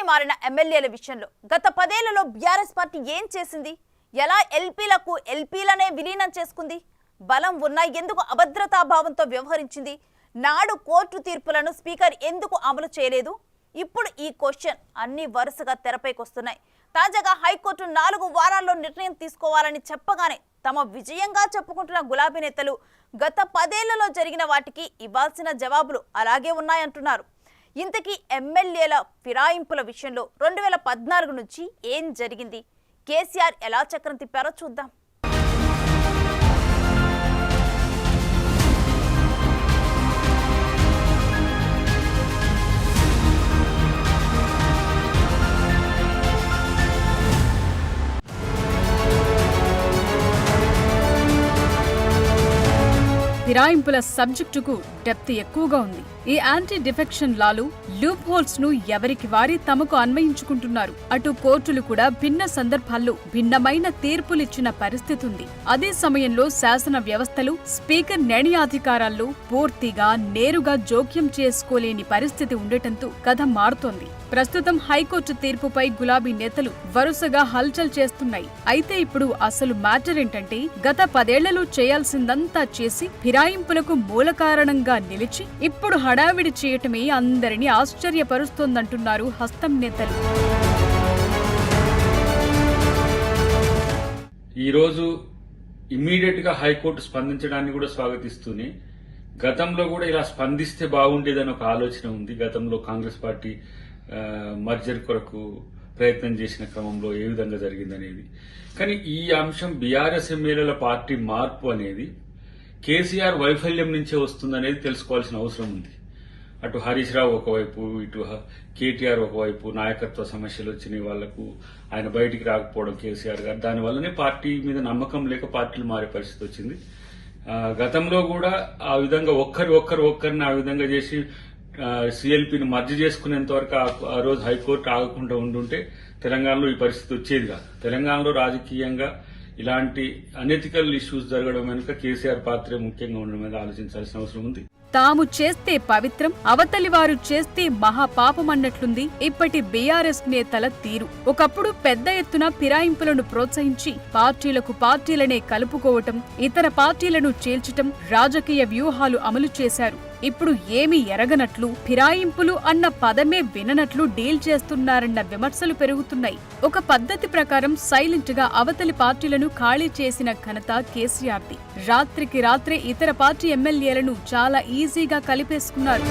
మారిన ఎమ్మెల్యేల విషయంలో గత 10 ఏళ్లలో బీఆర్ఎస్ పార్టీ ఏం చేసింది? ఎలా ఎల్పీలనే విలీనం చేసుకుంది? బలం ఉన్నా ఎందుకు అభద్రతా భావంతో వ్యవహరించింది? నాడు కోర్టు తీర్పులను స్పీకర్ ఎందుకు అమలు చేయలేదు? ఇప్పుడు ఈ క్వశ్చన్ అన్ని వరుసగా తెరపైకి వస్తున్నాయి. తాజాగా హైకోర్టు 4 వారాల్లో నిర్ణయం తీసుకోవాలని చెప్పగానే తమ విజయంగా చెప్పుకుంటున్న గులాబీ నేతలు గత 10 ఏళ్లలో జరిగిన వాటికి ఇవ్వాల్సిన జవాబులు అలాగే ఉన్నాయంటున్నారు. ఇంతకీ ఎమ్మెల్యేల ఫిరాయింపుల విషయంలో 2014 నుంచి ఏం జరిగింది? కేసీఆర్ ఎలా చక్రం తిప్పారో చూద్దాం. ఫిరాయింపుల సబ్జెక్టుకు డెప్త్ ఎక్కువగా ఉంది. ఈ anti defection Lalu loop holes ను ఎవరికి వారి తమకు అన్వయించుకుంటున్నారు. అటు కోర్టులు కూడా భిన్న సందర్భాల్లో భిన్నమైన తీర్పులిచ్చిన పరిస్థితి ఉంది. అదే సమయంలో శాసన వ్యవస్థలు స్పీకర్ నిర్ణయాధికారాల్లో పూర్తిగా నేరుగా జోక్యం చేసుకోలేని పరిస్థితి ఉండటంతో కథ మారుతోంది. ప్రస్తుతం హైకోర్టు తీర్పుపై గులాబీ నేతలు వరుసగా హల్చల్ చేస్తున్నాయి. అయితే ఇప్పుడు అసలు మ్యాటర్ ఏంటంటే గత 10 ఏళ్లలో చేయాల్సిందంతా చేసి ఫిరాయింపులకు మూల కారణంగా నిలిచి ఇప్పుడు హడావిడి చేయటమే అందరినీ ఆశ్చర్యపరుస్తోందంటున్నారు హస్తం నేతలు. ఈరోజు ఇమ్మీడియట్ గా హైకోర్టు స్పందించడాన్ని కూడా స్వాగతిస్తూనే గతంలో కూడా ఇలా స్పందిస్తే బాగుండేదని ఒక ఆలోచన ఉంది. గతంలో కాంగ్రెస్ పార్టీ మర్జర్ కొరకు ప్రయత్నం చేసిన క్రమంలో ఏ విధంగా జరిగిందనేది. కానీ ఈ అంశం బీఆర్ఎస్ ఎమ్మెల్యేల పార్టీ మార్పు అనేది కేసీఆర్ వైఫల్యం నుంచే వస్తుందనేది తెలుసుకోవాల్సిన అవసరం ఉంది. అటు హరీష్ రావు ఒకవైపు, ఇటు కేటీఆర్ ఒకవైపు నాయకత్వ సమస్యలు వచ్చినాయి వాళ్లకు, ఆయన బయటికి రాకపోవడం కేసీఆర్ గారు, దానివల్లనే పార్టీ మీద నమ్మకం లేక పార్టీలు మారే పరిస్థితి వచ్చింది. గతంలో కూడా ఆ విధంగా ఒక్కరిని ఆ విధంగా చేసి సిఎల్పీని మర్జీ చేసుకునేంత వరకు ఆ రోజు హైకోర్టు ఆగకుండా ఉండుంటే తెలంగాణలో ఈ పరిస్థితి వచ్చేది కాదు. తెలంగాణలో రాజకీయంగా ఇలాంటి అనెథికల్ ఇష్యూస్ జరగడం వెనుక కేసీఆర్ పాత్రే ముఖ్యంగా ఉండడం మీద ఆలోచించాల్సిన అవసరం ఉంది. తాము చేస్తే పవిత్రం, అవతలి వారు చేస్తే మహాపాపమన్నట్లుంది ఇప్పటి బీఆర్ఎస్ నేతల తీరు. ఒకప్పుడు పెద్ద ఎత్తున ఫిరాయింపులను ప్రోత్సహించి పార్టీలకు పార్టీలనే కలుపుకోవటం, ఇతర పార్టీలను చీల్చటం, రాజకీయ వ్యూహాలు అమలు చేశారు. ఇప్పుడు ఏమీ ఎరగనట్లు, ఫిరాయింపులు అన్న పదమే విననట్లు డీల్ చేస్తున్నారన్న విమర్శలు పెరుగుతున్నాయి. ఒక పద్ధతి ప్రకారం సైలెంట్ గా అవతలి పార్టీలను ఖాళీ చేసిన ఘనత కేసీఆర్ది. రాత్రికి రాత్రే ఇతర పార్టీ ఎమ్మెల్యేలను చాలా ఈజీగా కలిపేసుకున్నారు.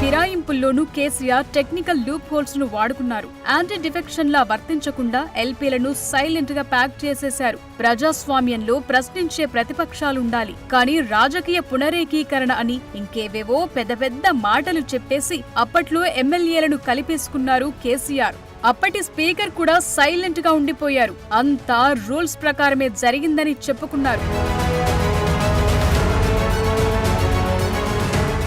ఫిరాయింపుల్లోనూ కేసీఆర్ టెక్నికల్ లూప్ హోల్స్ ను వాడుకున్నారు. యాంటీ డిఫెక్షన్ లా వర్తించకుండా ఎల్పీలను సైలెంట్ గా ప్యాక్ చేసేశారు. ప్రజాస్వామ్యంలో ప్రశ్నించే ప్రతిపక్షాలుండాలి, కానీ రాజకీయ పునరేకీకరణ అని ఇంకేవేవో పెద్ద మాటలు చెప్పేసి అప్పట్లో ఎమ్మెల్యేలను కలిపేసుకున్నారు కేసీఆర్. అప్పటి స్పీకర్ కూడా సైలెంట్ గా ఉండిపోయారు. అంతా రూల్స్ ప్రకారమే జరిగిందని చెప్పుకున్నారు.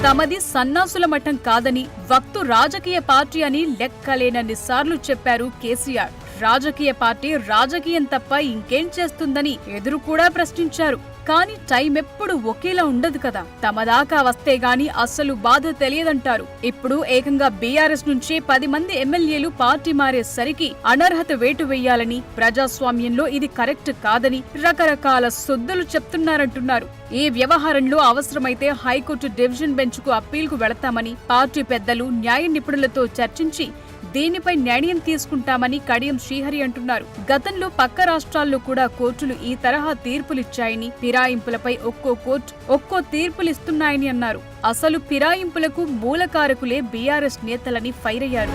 తమది సన్నాసుల మఠం కాదని, వక్తు రాజకీయ పార్టీ అని లెక్కలేనన్ని సార్లు చెప్పారు కేసీఆర్. రాజకీయ పార్టీ రాజకీయం తప్ప ఇంకేం చేస్తుందని ఎదురు కూడా ప్రశ్నించారు. కానీ టైం ఎప్పుడు ఒకేలా ఉండదు కదా. తమ దాకా వస్తే గాని అస్సలు బాధ తెలియదంటారు. ఇప్పుడు ఏకంగా బీఆర్ఎస్ నుంచి 10 మంది ఎమ్మెల్యేలు పార్టీ మారేసరికి అనర్హత వేటు వేయాలని, ప్రజాస్వామ్యంలో ఇది కరెక్ట్ కాదని రకరకాల సొద్దులు చెప్తున్నారంటున్నారు. ఈ వ్యవహారంలో అవసరమైతే హైకోర్టు డివిజన్ బెంచ్ కు అప్పీల్ కు వెళతామని పార్టీ పెద్దలు, న్యాయ నిపుణులతో చర్చించి దీనిపై నిర్ణయం తీసుకుంటామని కడియం శ్రీహరి అంటున్నారు. గతంలో పక్క రాష్ట్రాల్లో కూడా కోర్టులు ఈ తరహా తీర్పులిచ్చాయని, ఫిరాయింపులపై ఒక్కో కోర్టు ఒక్కో తీర్పులిస్తున్నాయని అన్నారు. అసలు ఫిరాయింపులకు మూలకారకులే బీఆర్ఎస్ నేతలని ఫైర్ అయ్యారు.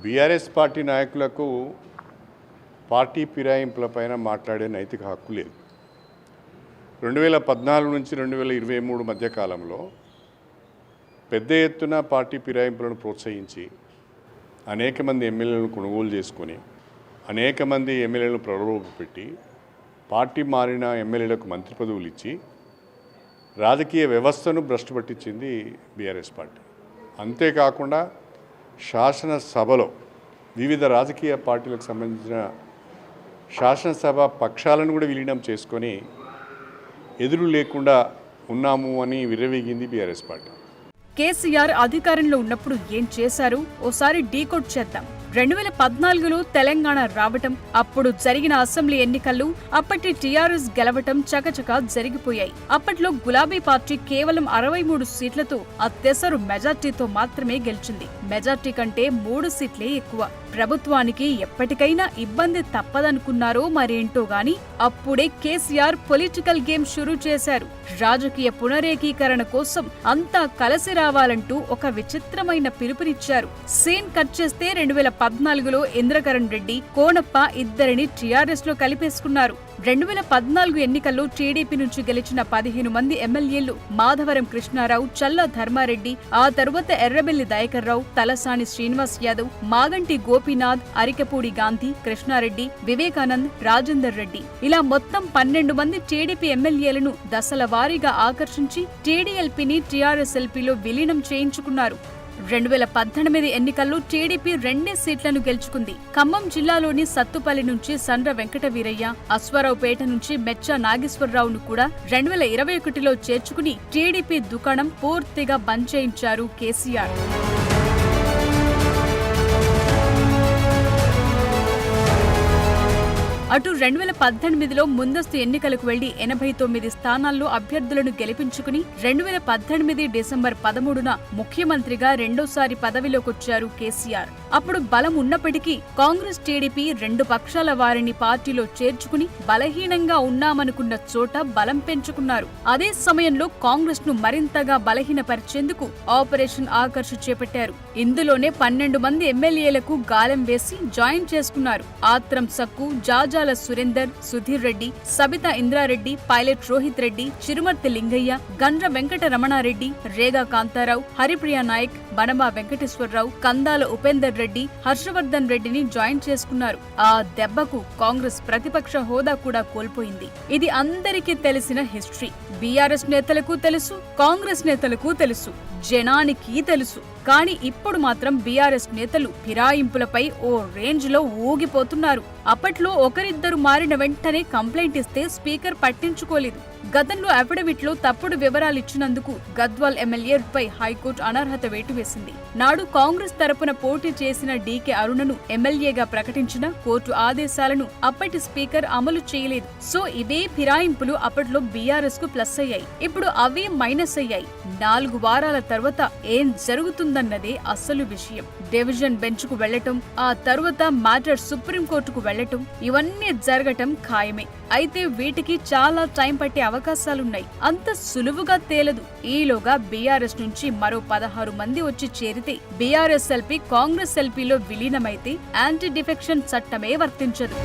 బీఆర్ఎస్ పార్టీ నాయకులకు పార్టీ ఫిరాయింపులపైన మాట్లాడే నైతిక హక్కు లేదు. 2014 నుంచి 2023 మధ్య కాలంలో పెద్ద ఎత్తున పార్టీ ఫిరాయింపులను ప్రోత్సహించి అనేక మంది ఎమ్మెల్యేలను కొనుగోలు చేసుకొని, అనేక మంది ఎమ్మెల్యేలను ప్రలోభపెట్టి పార్టీ మారిన ఎమ్మెల్యేలకు మంత్రి పదవులు ఇచ్చి రాజకీయ వ్యవస్థను భ్రష్టు పట్టించింది బీఆర్ఎస్ పార్టీ. అంతేకాకుండా శాసనసభలో వివిధ రాజకీయ పార్టీలకు సంబంధించిన శాసనసభ పక్షాలను కూడా విలీనం చేసుకొని ఎదురు లేకుండా ఉన్నాము అని విర్రవీగింది బీఆర్ఎస్ పార్టీ. కేసీఆర్ అధికారంలో ఉన్నప్పుడు ఏం చేశారు ఓసారి డీకోడ్ చేద్దాం. 2014లో తెలంగాణ రావటం, అప్పుడు జరిగిన అసెంబ్లీ ఎన్నికల్లో అప్పటి టీఆర్ఎస్ గెలవటం చకచకా జరిగిపోయాయి. అప్పట్లో గులాబీ పార్టీ కేవలం 63 సీట్లతో అత్యవసర మెజార్టీతో మాత్రమే గెలిచింది. మెజార్టీ కంటే 3 సీట్లే ఎక్కువ. ప్రభుత్వానికి ఎప్పటికైనా ఇబ్బంది తప్పదనుకున్నారో మరేంటో గాని అప్పుడే కేసీఆర్ పొలిటికల్ గేమ్ షురూ చేశారు. రాజకీయ పునరేకీకరణ కోసం అంతా కలిసి రావాలంటూ ఒక విచిత్రమైన పిలుపునిచ్చారు. సీన్ కట్ చేస్తే 2014లో ఇంద్రకరణ్ రెడ్డి, కోనప్ప ఇద్దరిని టీఆర్ఎస్ లో కలిపేసుకున్నారు. 2014 ఎన్నికల్లో టీడీపీ నుంచి గెలిచిన 15 మంది ఎమ్మెల్యేలు మాధవరం కృష్ణారావు, చల్లా ధర్మారెడ్డి, ఆ తరువాత ఎర్రబెల్లి దయాకర్రావు, తలసాని శ్రీనివాస్ యాదవ్, మాగంటి గోపీనాథ్, అరికపూడి గాంధీ, కృష్ణారెడ్డి, వివేకానంద్, రాజేందర్ రెడ్డి ఇలా మొత్తం 12 మంది టీడీపీ ఎమ్మెల్యేలను దశల వారీగా ఆకర్షించి టీడీఎల్పీని టీఆర్ఎస్ఎల్పీలో విలీనం చేయించుకున్నారు. 2018 ఎన్నికల్లో టీడీపీ 2 సీట్లను గెలుచుకుంది. ఖమ్మం జిల్లాలోని సత్తుపల్లి నుంచి సండ్ర వెంకట వీరయ్య, అశ్వారావుపేట నుంచి మెచ్చ నాగేశ్వరరావును కూడా 2021లో చేర్చుకుని టీడీపీ దుకాణం పూర్తిగా బంద్ చేయించారు కేసీఆర్. అటు 2018లో ముందస్తు ఎన్నికలకు వెళ్లి 89 స్థానాల్లో అభ్యర్థులను గెలిపించుకుని 2018 డిసెంబర్ 13న ముఖ్యమంత్రిగా రెండోసారి పదవిలోకొచ్చారు కేసీఆర్. అప్పుడు బలం ఉన్నప్పటికీ కాంగ్రెస్, టీడీపీ 2 పక్షాల వారిని పార్టీలో చేర్చుకుని బలహీనంగా ఉన్నామనుకున్న చోట బలం పెంచుకున్నారు. అదే సమయంలో కాంగ్రెస్ ను మరింతగా బలహీనపరిచేందుకు ఆపరేషన్ ఆకర్ష్ చేపట్టారు. ఇందులోనే 12 మంది ఎమ్మెల్యేలకు గాలం వేసి జాయిన్ చేసుకున్నారు. ఆత్రం సక్కు, జాజాల సురేందర్, సుధీర్ రెడ్డి, సబితా ఇంద్రారెడ్డి, పైలట్ రోహిత్ రెడ్డి, చిరుమర్తి లింగయ్య, గండ్ర వెంకట రమణారెడ్డి, రేగా కాంతారావు, హరిప్రియా నాయక్, బనబా వెంకటేశ్వరరావు, కందాల ఉపేందర్ రెడ్డి, హర్షవర్ధన్ రెడ్డిని జాయిన్ చేసుకున్నారు. ఆ దెబ్బకు కాంగ్రెస్ ప్రతిపక్ష హోదా కూడా కోల్పోయింది. ఇది అందరికీ తెలిసిన హిస్టరీ. బీఆర్ఎస్ నేతలకు తెలుసు, కాంగ్రెస్ నేతలకు తెలుసు, జనానికి తెలుసు. కానీ ఇప్పుడు మాత్రం బీఆర్ఎస్ నేతలు ఫిరాయింపులపై ఓ రేంజ్ లో ఊగిపోతున్నారు. అప్పట్లో ఒకరిద్దరు మారిన వెంటనే కంప్లైంట్ ఇస్తే స్పీకర్ పట్టించుకోలేదు. గతంలో అఫిడవిట్లో తప్పుడు వివరాలిచ్చినందుకు గద్వాల్ ఎమ్మెల్యేపై హైకోర్టు అనర్హత వేటు వేసింది. నాడు కాంగ్రెస్ తరపున పోటీ చేసిన డీకే అరుణను ఎమ్మెల్యేగా ప్రకటించిన కోర్టు ఆదేశాలను అప్పటి స్పీకర్ అమలు చేయలేదు. సో ఇవే ఫిరాయింపులు అప్పట్లో బీఆర్ఎస్ కు ప్లస్ అయ్యాయి. ఇప్పుడు అవే మైనస్ అయ్యాయి. 4 వారాల తర్వాత ఏం జరుగుతుందన్నదే అసలు విషయం. డివిజన్ బెంచ్ కు వెళ్లటం, ఆ తరువాత మ్యాటర్ సుప్రీంకోర్టుకు వెళ్లటం, ఇవన్నీ జరగటం ఖాయమే. అయితే వీటికి చాలా టైం పట్టే అవకాశాలున్నాయి. అంత సులువుగా తేలదు. ఈలోగా బీఆర్ఎస్ నుంచి మరో 16 మంది వచ్చి చేరితే బీఆర్ఎస్ ఎల్పీ కాంగ్రెస్ ఎల్పీలో విలీనమైతే యాంటీ డిఫెక్షన్ చట్టమే వర్తించదు.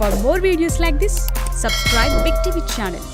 For more videos like this, subscribe Big TV channel.